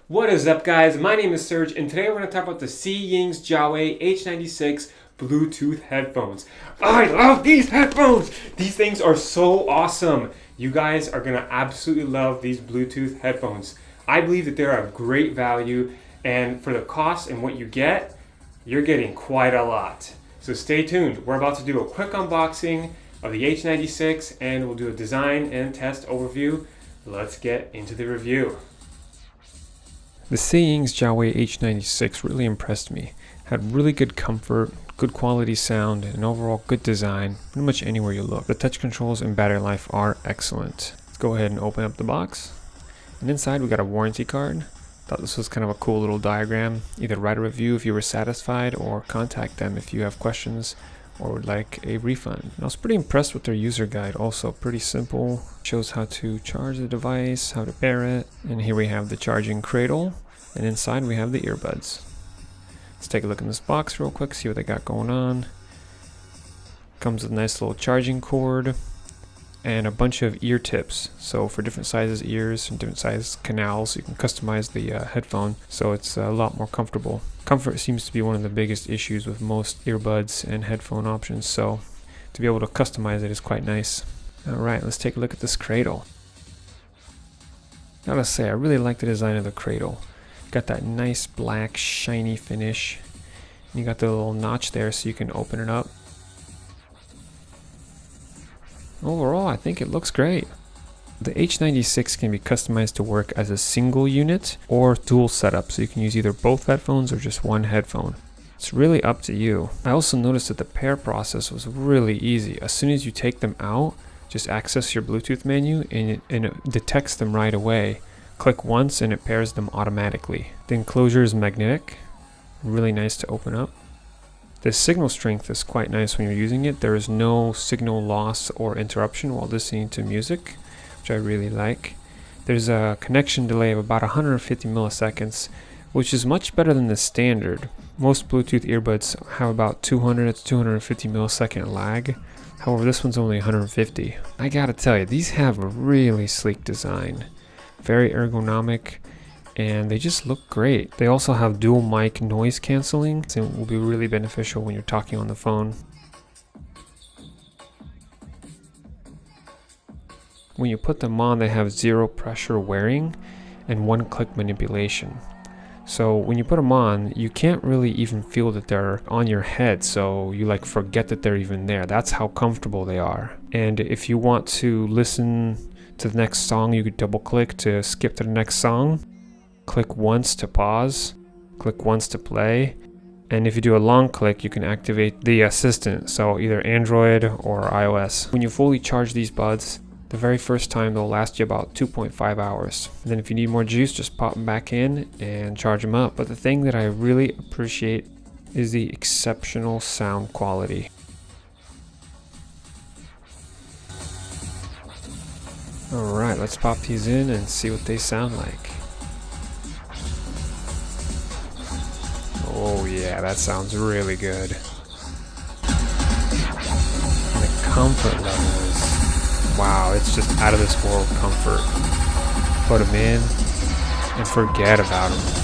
What is up, guys? My name is Serge, and today we're going to talk about the Seeings Jawei H96 Bluetooth headphones. I love these headphones! These things are so awesome. You guys are going to absolutely love these Bluetooth headphones. I believe that they're a great value, and for the cost and what you get, you're getting quite a lot. So stay tuned. We're about to do a quick unboxing of the H96, and we'll do a design and test overview. Let's get into the review. The Seeings Jawei H96 really impressed me. Had really good comfort, good quality sound, and overall good design pretty much anywhere you look. The touch controls and battery life are excellent. Let's go ahead and open up the box. And inside we got a warranty card. Thought this was kind of a cool little diagram. Either write a review if you were satisfied or contact them if you have questions or would like a refund. And I was pretty impressed with their user guide also. Pretty simple. Shows how to charge the device, how to pair it. And here we have the charging cradle. And inside we have the earbuds. Let's take a look in this box real quick, see what they got going on. Comes with a nice little charging cord and a bunch of ear tips. So for different sizes ears and different size canals, you can customize the headphone so it's a lot more comfortable. Comfort seems to be one of the biggest issues with most earbuds and headphone options, so to be able to customize it is quite nice. Alright, let's take a look at this cradle. Gotta say, I really like the design of the cradle. Got that nice black shiny finish. And you got the little notch there so you can open it up. Overall, I think it looks great. The H96 can be customized to work as a single unit or dual setup, so you can use either both headphones or just one headphone. It's really up to you. I also noticed that the pair process was really easy. As soon as you take them out, just access your Bluetooth menu and it detects them right away. Click once and it pairs them automatically. The enclosure is magnetic, really nice to open up. The signal strength is quite nice when you're using it. There is no signal loss or interruption while listening to music, which I really like. There's a connection delay of about 150 milliseconds, which is much better than the standard. Most Bluetooth earbuds have about 200 to 250 millisecond lag. However, this one's only 150. I gotta tell you, these have a really sleek design. Very ergonomic, and they just look great. They also have dual mic noise canceling, so it will be really beneficial when you're talking on the phone. When you put them on, they have zero pressure wearing and one-click manipulation. So when you put them on, you can't really even feel that they're on your head, so you like forget that they're even there. That's how comfortable they are. And if you want to listen to the next song, you could double click to skip to the next song. Click once to pause, click once to play, and if you do a long click you can activate the assistant, so either Android or iOS. When you fully charge these buds, the very first time they'll last you about 2.5 hours. And then if you need more juice, just pop them back in and charge them up. But the thing that I really appreciate is the exceptional sound quality. Alright, let's pop these in and see what they sound like. Oh yeah, that sounds really good. And the comfort level is, wow, it's just out of this world comfort. Put them in and forget about them.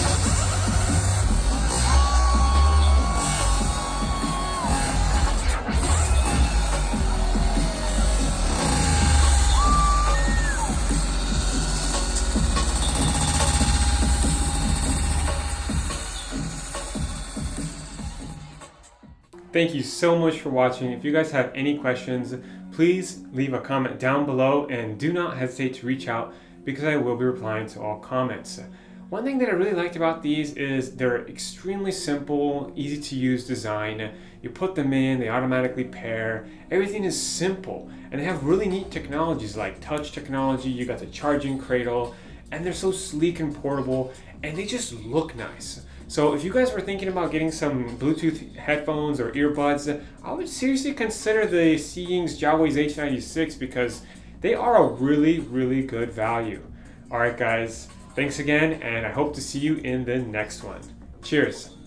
Thank you so much for watching. If you guys have any questions, please leave a comment down below and do not hesitate to reach out because I will be replying to all comments. One thing that I really liked about these is they're extremely simple, easy to use design. You put them in, they automatically pair. Everything is simple, and they have really neat technologies like touch technology. You got the charging cradle, and they're so sleek and portable, and they just look nice. So if you guys were thinking about getting some Bluetooth headphones or earbuds, I would seriously consider the Seeings Jawei's H96 because they are a really, really good value. Alright guys, thanks again, and I hope to see you in the next one. Cheers!